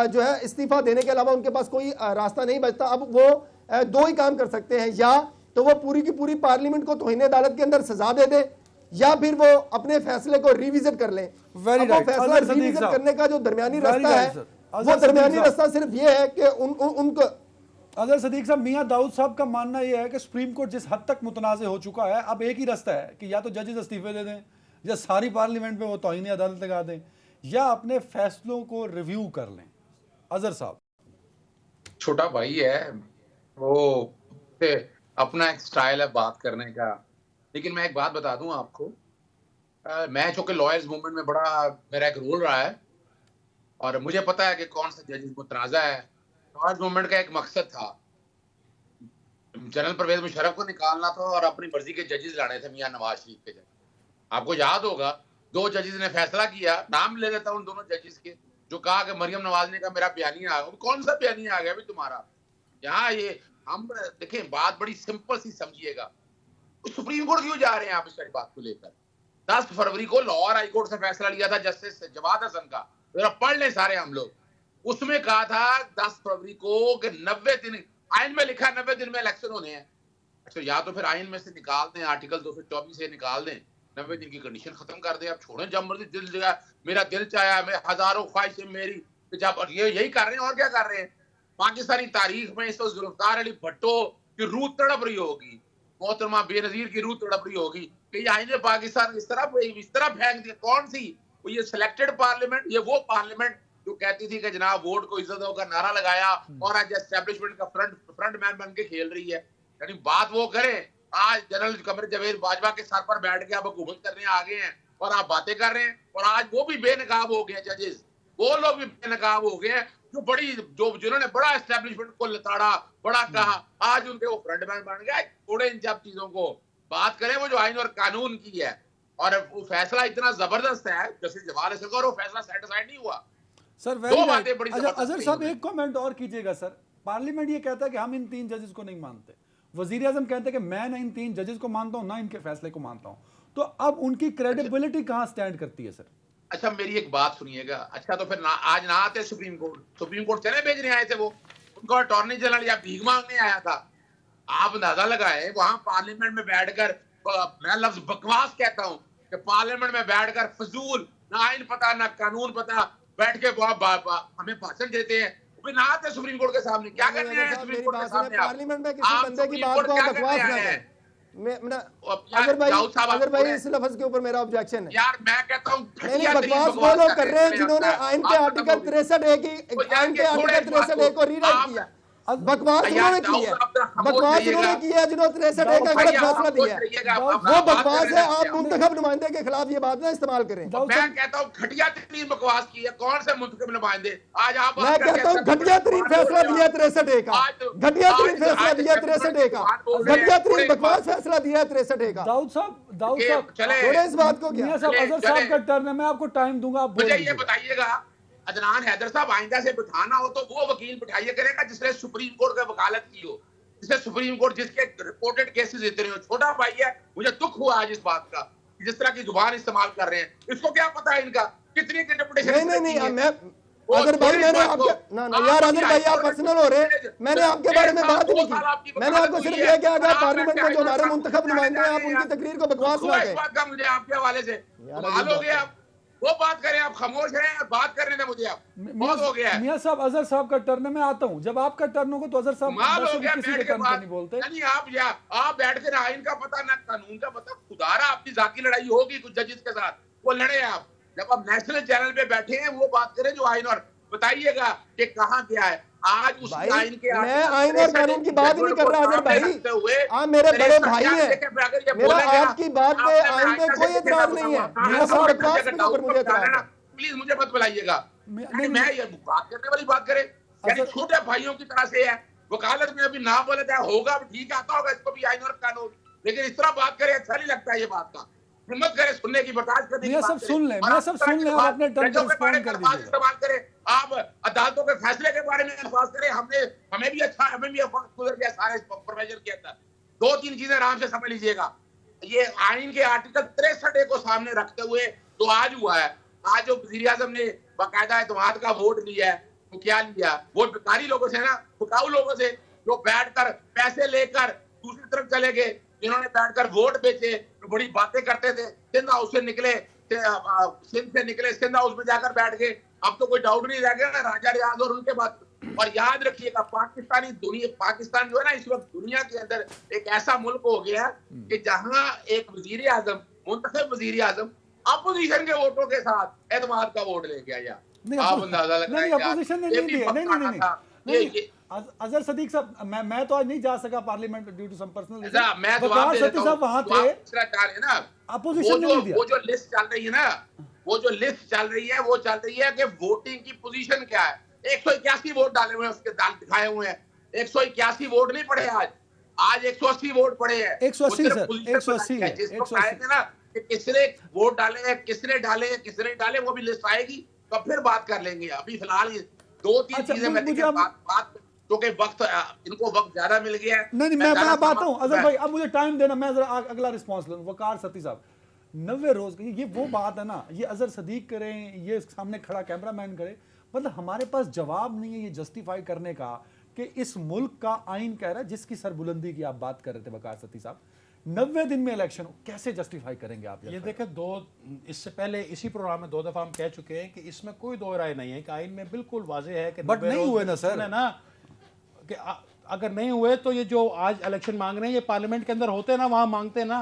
जो है इस्तीफा देने के अलावा उनके पास कोई रास्ता नहीं बचता। अब वो दो ही काम कर सकते हैं, या तो वो पूरी की पूरी पार्लियामेंट को तौहीन अदालत के अंदर सजा दे दे, या फिर वो अपने फैसले को रिविजिट कर लें। वो फैसला रिविजिट करने का जो दरमियानी रास्ता है, वो दरमियानी रास्ता सिर्फ ये है कि उनको अजहर सदीक साहब, मियां दाऊद साहब का मानना यह है कि सुप्रीम कोर्ट जिस हद तक मुतनाज़ हो चुका है, अब एक ही रास्ता है कि या तो जजेस इस्तीफे दे दें, या सारी पार्लियामेंट में वो तौहीन अदालत लगा दें, या अपने फैसलों को रिव्यू कर लें। अजहर साहब, छोटा भाई है वो, अपना एक स्टाइल है बात करने का, लेकिन मैं एक बात बता दूं आपको, मैं चूंकि लॉयर्स मूवमेंट में बड़ा मेरा एक रोल रहा है और मुझे पता है कि कौन सा जजेस मुतनाज़ा है। लॉयर्स मूवमेंट का एक मकसद था, जनरल परवेज मुशर्रफ को निकालना था और अपनी मर्जी के जजेस लाने थे मियां नवाज शरीफ के जज। आपको याद होगा, दो जजेस ने फैसला किया, नाम ले लेता उन दोनों जजेस के, जो कहा कि मरियम नवाज ने कहा मेरा बयानिया आ गया। कौन सा बयानिया आ गया भी तुम्हारा? यहाँ ये हम देखें, बात बड़ी सिंपल सी समझिएगा, सुप्रीम कोर्ट क्यों जा रहे हैं आप इस सारी बात को लेकर? 10 फरवरी को लाहौर हाई कोर्ट से फैसला लिया था जस्टिस जवाद हसन का, जरा पढ़ लें सारे हम लोग। उसमें कहा था 10 फरवरी को कि 90 दिन, आइन में लिखा 90 दिन में इलेक्शन होने हैं। अच्छा, या तो फिर आइन में से निकाल दें, आर्टिकल 224 से निकाल दें, 90 दिन की कंडीशन खत्म कर दें, आप छोड़ें जब मर्जी दिल जगह मेरा दिल चाहा, मैं हजारों ख्वाहिशें मेरी, जब ये यही कर रहे हैं और क्या कर रहे हैं? पाकिस्तानी तारीख में इस वक्त जुल्फकार अली भट्टो की रूह तड़प रही होगी, मोहतरमा बेनजीर की रूह तड़प रही होगी कि आईने पाकिस्तान इस तरह फेंक दिया। कौन सी? ये सिलेक्टेड पार्लियामेंट, ये वो पार्लियामेंट जो कहती थी कि जनाब वोट को इज्जत दो का नारा लगाया और आज एस्टेब्लिशमेंट का फ्रंट मैन बन के खेल रही है। यानी बात वो करें, आज जनरल कमर जावेद बाजवा के सर पर बैठ के आप हुकूमत करने आ गए हैं और आप बातें कर रहे हैं, और आज वो भी बेनकाब हो गए जजेस, वो लोग भी बेनकाब हो गए हैं जो जिन्होंने बड़ा एस्टेब्लिशमेंट को लताड़ा, बड़ा कहा, आज उनके वो फ्रंटमैन बन गए। थोड़े इन जब चीजों को बात करें, वो जो आइन और कानून की है, और वो फैसला इतना जबरदस्त है, जस्टिस जवाहर हसन का, वो फैसला सेटिस्फाइड नहीं हुआ। सर दो बातें बड़ी अजहर साहब, एक कमेंट और कीजिएगा सर। पार्लियामेंट ये कहता है कि हम इन 3 जजेस को नहीं मानते, वजीर आजम कहते हैं कि मैं ना इन 3 जजेस को मानता हूं, ना इनके फैसले को मानता हूं, तो अब उनकी क्रेडिबिलिटी कहां स्टैंड करती है सर? अच्छा, मेरी एक बात सुनिएगा। अच्छा, तो फिर आज ना आते सुप्रीम कोर्ट चले भेजने आए थे, वो उनको अटॉर्नी जनरल या भीख मांगने आया था। आप अंदाजा लगाए, वहां पार्लियामेंट में बैठकर, मैं लफ्ज बकवास कहता हूं कि पार्लियामेंट में बैठकर फजूल, ना आइन पता ना कानून पता, बैठ के हमें भाषण देते हैं। ना आते सुप्रीम कोर्ट के सामने, क्या करने आए सुप्रीम कोर्ट के सामने? पार्लियामेंट में किसी बंदे की बात को आप बकवास ना करें। अगर भाई इस लफ्ज के ऊपर मेरा ऑब्जेक्शन है यार, मैं कहता हूँ बकवास वो लोग कर रहे हैं जिन्होंने आइन के आर्टिकल 63A को रीराइट किया। बकवास उन्होंने की है, बकवास उन्होंने की है जिन्होंने 63A का गलत फैसला दिया है। वो बकवास है, आप मुंतखब नुमाइंदे के खिलाफ ये बात ना इस्तेमाल करें। मैं कहता हूँ घटिया तरीन बकवास की है। कौन से मुंतखब नुमाइंदे? आज आप, मैं कहता हूँ घटिया तरीन फैसला दिया 63A का, घटिया तरीन फैसला दिया 63A का, घटिया तरीन बकवास फैसला दिया 63A का। दाऊद साहब थोड़े इस बात को क्या? अजहर साहब का टर्न है, मैं आपको टाइम दूंगा, आप मुझे ये बताइएगा, अदनान हैदर साहब आइंदा से बिठाना हो तो वो वकील बिठाइए करेगा जिसने सुप्रीम कोर्ट की वकालत की हो, जिसने सुप्रीम कोर्ट जिसके रिपोर्टेड केसेस इतने हो। छोटा भाई है, मुझे दुख हुआ आज इस बात का जिस तरह की जुबान इस्तेमाल कर रहे हैं, इसको क्या पता है इनका कितनी इंटरप्रिटेशन? नहीं, मैं अजहर भाई, मैंने आपके ना यार अजहर भाई, आप पर्सनल हो रहे हैं, मैंने आपके बारे में बात नहीं की। मैंने आपको सिर्फ यह कहा अगर पार्लियामेंट में जो हमारे मुंतखब नुमाइंदे हैं, आप उनकी तकरीर को बकवास ना कहें। इस बात का मुझे आपके हवाले से कमाल हो गया। वो बात करें, आप खामोश हैं, बात करने दें मुझे। आप बहुत हो गया है। मियां साहब, अजहर साहब का टर्न है, मैं आता हूं। जब आपका टर्न होगा तो अजहर साहब कमाल हो गया। किसी बैठ के के टर्न पे नहीं बोलते। यानी आप बैठ के ना आइन का पता ना कानून का पता, खुदारा आपकी जाती लड़ाई होगी कुछ जजेस के साथ, वो लड़े आप। जब आप नेशनल चैनल पे बैठे हैं वो बात करें जो आइन, और बताइएगा कि कहाँ क्या है आज उस आइन के। मैं आइन और कानून की बात नहीं कर रहा अजहर भाई, आप मेरे बड़े भाई हैं, मेरा आपकी बात पे आइन पे कोई एतराज नहीं है। मुझे प्लीज मुझे मत बुलाइएगा। मैं ये बात करने वाली बात करें, यानी छोटे भाइयों की तरह से है। वकालत में अभी ना बोले जाए होगा, ठीक आता होगा इसको भी आइन और कानून, लेकिन इस तरह बात करे अच्छा नहीं लगता है। ये बात का हिम्मत करे सुनने की, बर्दाश्त करने की। सब सुन ले, मैं सब सुन ले, आप अपने टर्न पर रिस्पॉन्ड कर दीजिए। इस्तेमाल करें, आप अदालतों के फैसले के बारे में अल्फाज करें। हमें भी अच्छा, हमें भी वक्त गुजर गया सारे प्रोविजन के अंदर। 2-3 चीजें आराम से समझ लीजिएगा। ये आइन के आर्टिकल 63 को सामने रखते हुए तो आज हुआ है। आज जो वजीर आजम ने बाकायदा एतमाद का वोट लिया है, तो क्या लिया? वोट बेकारी लोगों से ना, फुकाऊ लोगों से, जो बैठकर पैसे लेकर दूसरी तरफ चले गए, जिन्होंने बैठकर वोट बेचे, तो बड़ी बातें करते थे। सिंध हाउस से निकले, सिंध से निकले, सिंध हाउस में जाकर बैठ गए। अब तो कोई डाउट नहीं रह गया ना राजा रियाज और उनके बाद। और याद रखिएगा, पाकिस्तान जो है ना, इस वक्त दुनिया के अंदर एक ऐसा मुल्क हो गया कि जहां एक वजीर आजम, मुंतखब वजीर आजम, अपोजिशन के वोटों के साथ एतमाद का वोट ले गया। आप अंदाजा लगाएं। अपोजिशन ने नहीं दिया। नहीं, अजहर सदीक साहब, मैं तो आज नहीं जा सका parliament due to some personal reason. मैं जवाब दे देता हूं। वहां थे, ना अपोजिशन ने नहीं दिया। वो जो लिस्ट चल रही है ना, वो जो लिस्ट चल रही है, वो चल रही है कि वोटिंग की पोजीशन क्या है। 181 वोट डाले हुए हैं, उसके दाल दिखाए हुए हैं। 181 वोट नहीं पड़े आज 180 वोट पड़े हैं। 180 सर, 180 है। जिसको कहेंगे ना कि किसने वोट डाले हैं, किसने डाले, वो भी लिस्ट आएगी तो फिर बात कर लेंगे। अभी फिलहाल 2-3 चीजें मैं बात क्योंकि इनको वक्त ज्यादा मिल गया है। नहीं, मैं आता हूं अजहर भाई, अब मुझे टाइम देना, मैं जरा अगला रिस्पांस लूं। वकार सती साहब, 90 रोज की ये वो बात है ना, ये अजहर सदीक करें, ये सामने खड़ा कैमरामैन करे, मतलब हमारे पास जवाब नहीं है ये जस्टिफाई करने का कि इस मुल्क का आइन कह रहा है, जिसकी सरबुलंदी की आप बात कर रहे थे वकार सती साहब, 90 दिन में इलेक्शन कैसे जस्टिफाई करेंगे आप? ये देखें, इससे पहले इसी प्रोग्राम में 2 दफा हम कह चुके हैं कि इसमें कोई दो राय नहीं है कि आइन में बिल्कुल वाजे है कि बट नहीं हुए ना सर, ना कि अगर नहीं हुए तो ये जो आज इलेक्शन मांग रहे हैं ये पार्लियामेंट के अंदर होते ना, वहां मांगते ना।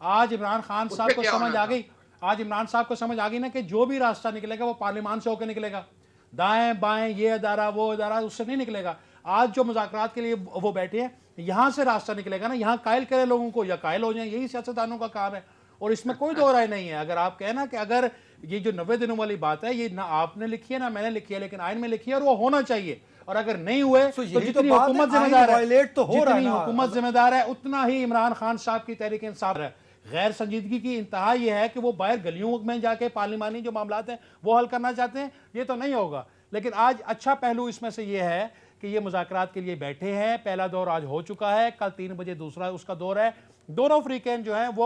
आज इमरान खान साहब को समझ आ गई, आज इमरान साहब को समझ आ गई ना कि जो भी रास्ता निकलेगा वो पार्लियामान से होकर निकलेगा। दाएं बाएं, ये अदारा वो अदारा, उससे नहीं निकलेगा। आज जो मुज़ाकरात के लिए वो बैठे हैं, यहां से रास्ता निकलेगा ना, यहां कायल करे लोगों को या कायल हो जाए, यही सियासतदानों का काम है। और इसमें कोई दो राय नहीं है। अगर आप कहना कि अगर ये जो 90 दिनों वाली बात है, ये ना आपने लिखी है ना मैंने लिखी है, लेकिन आइन में लिखी है और वो होना चाहिए। और अगर नहीं हुए तो जितनी हुकूमत जिम्मेदार है, जितनी हुकूमत जिम्मेदार है, उतना ही इमरान खान साहब की तहरीक इंसाफ है। गैर संजीदगी की इंतहा यह है कि वो बाहर गलियों में जाके पार्लिमानी जो मामलात हैं वो हल करना चाहते हैं। ये तो नहीं होगा। लेकिन आज अच्छा पहलू इसमें से ये है कि ये मुज़ाकरात के लिए बैठे हैं। पहला दौर आज हो चुका है, कल 3 बजे दूसरा उसका दौर है। दोनों अफ्रीकन जो हैं वो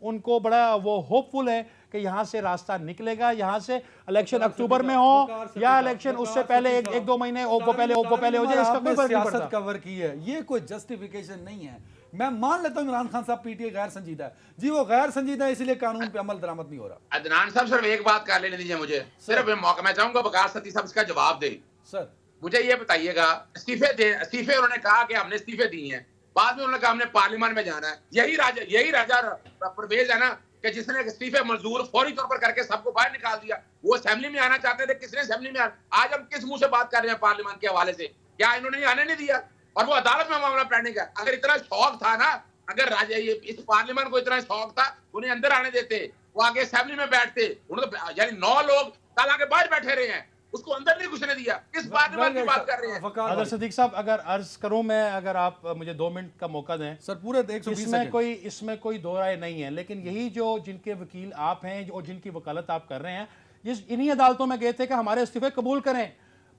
उनको बड़ा वो होपफुल है कि यहाँ से रास्ता निकलेगा। यहाँ से इलेक्शन अक्टूबर में हो या इलेक्शन उससे पहले 1-2 महीने वो पहले हो जाए, इसका कोई फर्क नहीं पड़ता। कवर की है, ये कोई जस्टिफिकेशन नहीं है। मैं मान लेता हूँ इमरान खान साहब पीटीए गैर संजीदा है जी, वो गैर संजीदा है इसलिए कानून पे अमल दरामद नहीं हो रहा। अदनान साहब सिर्फ एक बात कर लेने दीजिए मुझे, सिर्फ मौका मैं चाहूंगा वकार सती साहब इसका जवाब दे। सर मुझे ये बताइएगा, इस्तीफे उन्होंने कहा कि हमने इस्तीफे दिए हैं, बाद में उन्होंने कहा हमने पार्लियामेंट में जाना है। यही राजा परवेज है ना कि जिसने इस्तीफे मंजूर फौरी तौर पर करके सबको बाहर निकाल दिया। वो असेंबली में आना चाहते थे, किसने असेंबली में आज हम किस मुंह से बात कर रहे हैं पार्लियामेंट के हवाले से? क्या इन्होंने आने नहीं दिया? और वो अदालत में मामला पेंडिंग है। अगर इतना शौक था ना, अगर राजा ये इस पार्लियामेंट को इतना शौक था, उन्हें अंदर आने देते, वो आगे असेंबली में बैठते। उन्होंने तो यानी 9 लोग ताला के बाहर बैठे रहे हैं, उसको अंदर नहीं घुसने दिया। किस पार्लियामेंट की बात कर रहे हैं? अगर सदीक साहब अगर अर्ज करूं मैं, अगर आप मुझे 2 मिनट का मौका दें सर, पूरे 120 इसमें कोई दो राय नहीं है। लेकिन यही जो जिनके वकील आप हैं और जिनकी वकालत आप कर रहे हैं, इन्हीं अदालतों में गए थे कि हमारे इस्तीफे कबूल करें।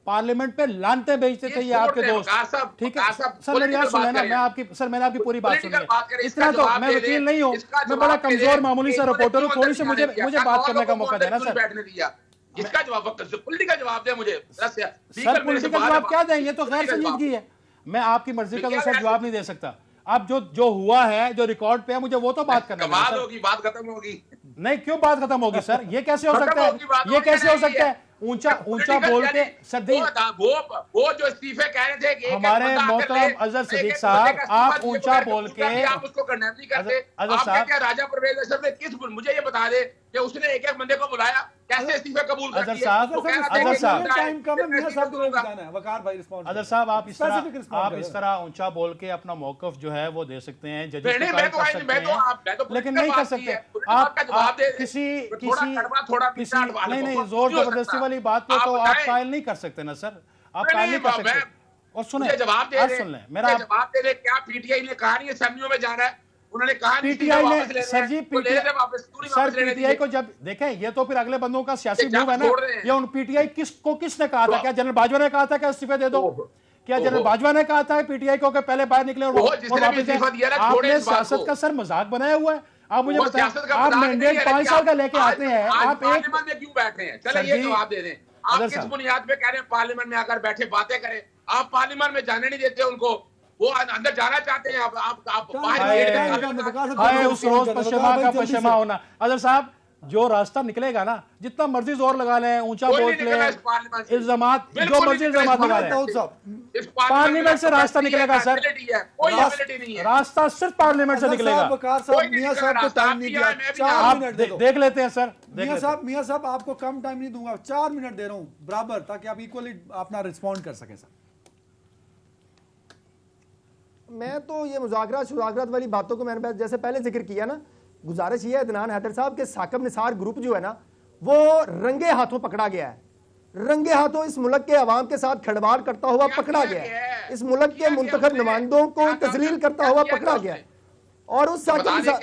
पार्लियामेंट पे लानते भेजते थे ये आपके दोस्त, ठीक है सर। मेरी बात सुन लेना, मैं आपकी सर मैंने आपकी पूरी बात सुनी है। इतना तो मैं वकील नहीं हूँ, मैं बड़ा कमजोर मामूली सा रिपोर्टर हूँ, थोड़ी सी मुझे बात करने का मौका देना सर। इसका जवाब पॉलिटिकल जवाब दे मुझे सर। पॉलिटिकल जवाब क्या दें, ये तो गैर संजीदगी है। मैं आपकी मर्जी का तो सर जवाब नहीं दे सकता। आप जो हुआ है, जो रिकॉर्ड पे है, मुझे वो तो बात करना है। बात खत्म होगी नहीं, क्यों बात खत्म होगी सर? ये कैसे हो सकता है? ये कैसे हो सकता है? ऊंचा बोल के सर वो जो इस्तीफे कह रहे थे कि हमारे मोहतरम अजहर सिद्दीक साहब, आप ऊंचा बोल के आप उसको कंडेम नहीं करते। अजहर साहब, क्या राजा परवेज अशरफ ने किस, मुझे ये बता दे कि उसने एक एक बंदे को बुलाया, कैसे इस्तीफे कबूल कर दिए? अजहर साहब, टाइम कम है, मियां साहब को बताना है। वकार भाई रिस्पॉन्स। अजहर साहब, आप इस तरह ऊंचा बोल के अपना मौकफ जो है वो दे सकते हैं, जजेस को कायम कर सकते हैं, लेकिन नहीं कर सकते आप किसी नहीं जोर जबरदस्ती वाली बात पे तो आप कायल नहीं कर सकते ना सर, आप कायल नहीं कर सकते। और सुने जवाब दे, सुन लें मेरा जवाब दे दे। क्या पीटीआई ने कहा नहीं असेंबलियों में जाना है? उन्होंने कहा नहीं पीटीआई ने सर जी पीटीआई को जब देखें, ये तो फिर अगले बंदों का सियासी मूव है ना। ये उन पीटीआई किसने कहा था? क्या जनरल बाजवा ने कहा था कि इस्तीफे दे दो? क्या जनरल बाजवा ने कहा था पीटीआई को कि पहले बाहर निकले और वापस? आपने सियासत का सर मजाक बनाया हुआ है। आप मुझे बताएं, आप मैंडेट 5 साल का लेके आते हैं, आप एक में क्यों बैठे हैं? चले ये जवाब दे दें। आप किस बुनियाद पे कह रहे हैं पार्लियामेंट में आकर बैठे बातें करें? आप पार्लियामेंट में जाने नहीं देते उनको, वो अंदर जाना चाहते हैं। आप उस रोज पशेमा होना। अजहर साहब, जो रास्ता निकलेगा ना, जितना मर्जी जोर लगा लें, ऊंचा बोल ले, इल्जामात जो मर्जी इल्जामात लगा लें, पार्लियामेंट से रास्ता निकलेगा सर। रास्ता सिर्फ पार्लियामेंट से निकलेगा। मियां साहब को टाइम नहीं दिया, 4 मिनट दे दो। देख लेते हैं सर। मियां साहब आपको कम टाइम नहीं दूंगा, 4 मिनट दे रहा हूं बराबर, ताकि आप इक्वली अपना रिस्पॉन्ड कर सकें सर। मैं तो ये मुज़ाकरात वाली बातों को मैंने जैसे पहले जिक्र किया ना, गुजारिश ये है अदनान हैदर साहब के साकिब निसार ग्रुप जो है ना, वो रंगे हाथों पकड़ा गया है। रंगे हाथों इस मुल्क के अवाम के साथ खिलवाड़ करता हुआ पकड़ा गया है। इस मुल्क के मुंतखब नुमाइंदों को तस्लील करता हुआ पकड़ा गया है। और उस साकिब निसार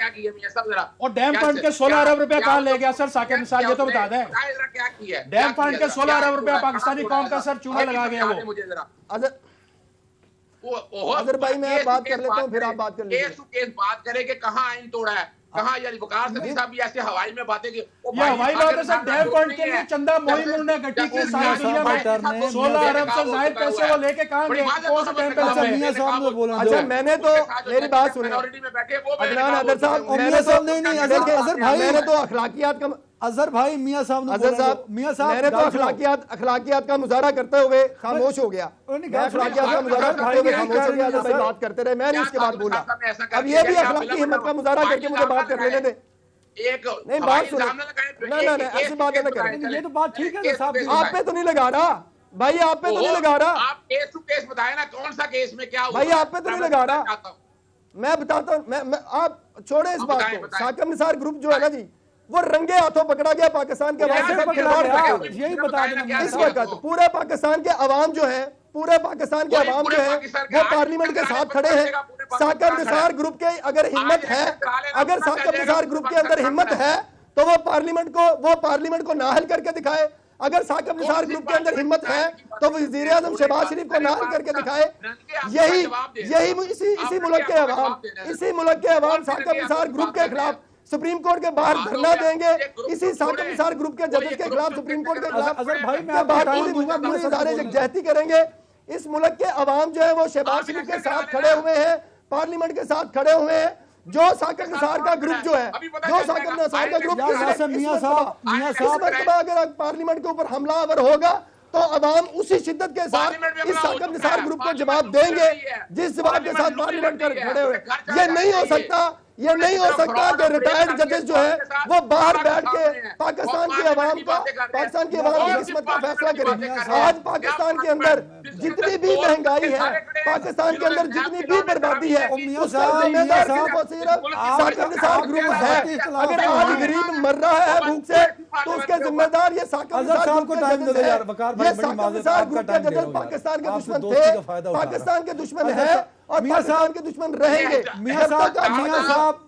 और डैम फंड के 16 अरब रुपया कहां ले गया सर साकिब निसार? ये तो बता दें। डैम फंड के 16 अरब रुपया पाकिस्तानी कौम का सर चूना लगा गया। वो अजहर भाई, मैं बात कर लेता हूँ, फिर आप बात कर लीजिए। बात करें कि कहाँ आइन तोड़ा है, कहाँ यानी वकार सदी साहब भी ऐसे हवाई में बातें की। ये हवाई बात है सर। डैम फंड के लिए चंदा मोहिम उन्होंने इकट्ठी की, सारी दुनिया में 16 अरब से जाहिर पैसे वो लेके कहां गए? कौन सा डैम पे? मियां साहब ने बोला। अच्छा, मैंने तो मेरी बात सुनी अदनान हैदर साहब, मैंने तो नहीं अजहर भाई, मैंने तो अखलाकियात का अजहर भाई मियां साहब ने मियां साहब मैंने तो अखलाकियात का मुजाहरा करते हुए खामोश हो गया। मैं अखलाकियात का मुजाहरा करते हुए खामोश हो गया। भाई बात करते रहे, मैं नहीं उसके बाद बोला। अब ये भी अखलाकी हिम्मत का मुजाहरा करके मुझे बात कर लेने दे। नहीं बात सुनो, नहीं ऐसी बात ना करें। ये तो बात ठीक है साहब, आप पे तो नहीं लगा रहा भाई, आप पे तो नहीं लगा रहा। आप केस टू केस बताए ना, कौन सा केस में क्या हुआ भाई? आप पे तो नहीं लगा रहा, मैं बताता हूँ। मैं आप छोड़े इस बात को। साकिब निसार ग्रुप जो है ना जी, वो रंगे हाथों पकड़ा गया पाकिस्तान के यही बता देना। इस वक्त पूरे पाकिस्तान के अवाम जो है, पूरे पाकिस्तान के अवाम जो है वो पार्लियामेंट के साथ खड़े हैं। साकिब निसार ग्रुप के अगर हिम्मत है, अगर साकिब निसार ग्रुप के अंदर हिम्मत है तो वो पार्लियामेंट को नाहल करके दिखाए। अगर साकिब निसार ग्रुप के अंदर हिम्मत है तो वज़ीर आज़म शहबाज शरीफ को नाहल करके दिखाए। यही इसी मुल्क के अवाम साकिब निसार ग्रुप के खिलाफ सुप्रीम कोर्ट के बाहर धरना देंगे। इसी साकिब निसार ग्रुप के जजेस के खिलाफ सुप्रीम कोर्ट के खिलाफ जहती करेंगे। इस मुल्क के अवाम जो है वो शहबाज शरीफ के साथ खड़े हुए हैं, पार्लियामेंट के साथ खड़े हुए हैं। जो साकिब निसार का ग्रुप जो है, जो साकिब निसार का ग्रुप अगर पार्लियामेंट के ऊपर हमलावर होगा तो अवाम उसी शिद्दत के साथ इस साकिब निसार ग्रुप को जवाब देंगे जिस जवाब के साथ पार्लियामेंट कर खड़े हुए। ये नहीं हो सकता कि रिटायर्ड जजेस जो है वो बाहर बैठ के पाकिस्तान की आवाम की किस्मत का फैसला करें। आज पाकिस्तान के अंदर जितनी भी महंगाई है, पाकिस्तान के अंदर जितनी भी बर्बादी है, उसका जिम्मेदार साकिब निसार ग्रुप है। अगर आज गरीब मर रहा है भूख से तो उसके जिम्मेदार ये साकिब निसार ग्रुप के जजेस हैं। ये साकिब निसार ग्रुप के जजेस पाकिस्तान के दुश्मन थे, पाकिस्तान के दुश्मन है और पाकिस्तान के दुश्मन रहेंगे। मियां साहब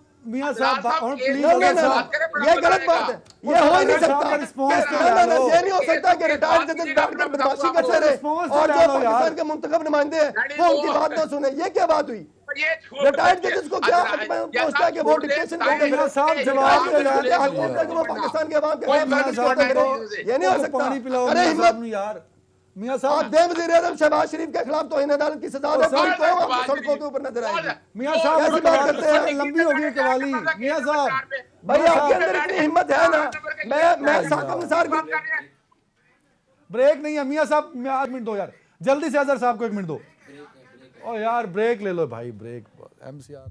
ये गलत बात है। ये हो ही नहीं साहब सकता। का रिस्पॉन्स तो ना, ले लो। ये नहीं हो सकता कि रिटायर्ड जजेस बैठ कर बदमाशी करते रहे रिस्पॉन्स तो और ले जो लो यार। पाकिस्तान के मुंतखब नुमाइंदे हैं वो उनकी बात ना सुने। ये क्या बात हुई? रिटायर्ड जजेस को क्या पहुंचता है कि वो डिक्टेशन मियां साहब जवाब दे रहे हैं। पाकिस्तान के अवाम के मियां साहब ये नहीं हो को सकता। पानी पिलाओ अरे मियां साहब हिम्मत, ने यार। मियां आप साहब, दे वज़ीर आज़म शहबाज शरीफ के खिलाफ तौहीन अदालत की सजा दे, फिर क्यों आपको सड़कों के ऊपर नजर आएगी? मियां साहब कैसी बात करते हैं? लंबी हो गई कवाली। मियां साहब, भाई आपके अंदर इतनी हिम्मत है ना, मैं साकिब निसार की ब्रेक नहीं है मियां साहब। 1 मिनट दो यार, जल्दी से अजहर साहब को 1 मिनट दो। ओ यार ब्रेक ले लो भाई, ब्रेक। MCR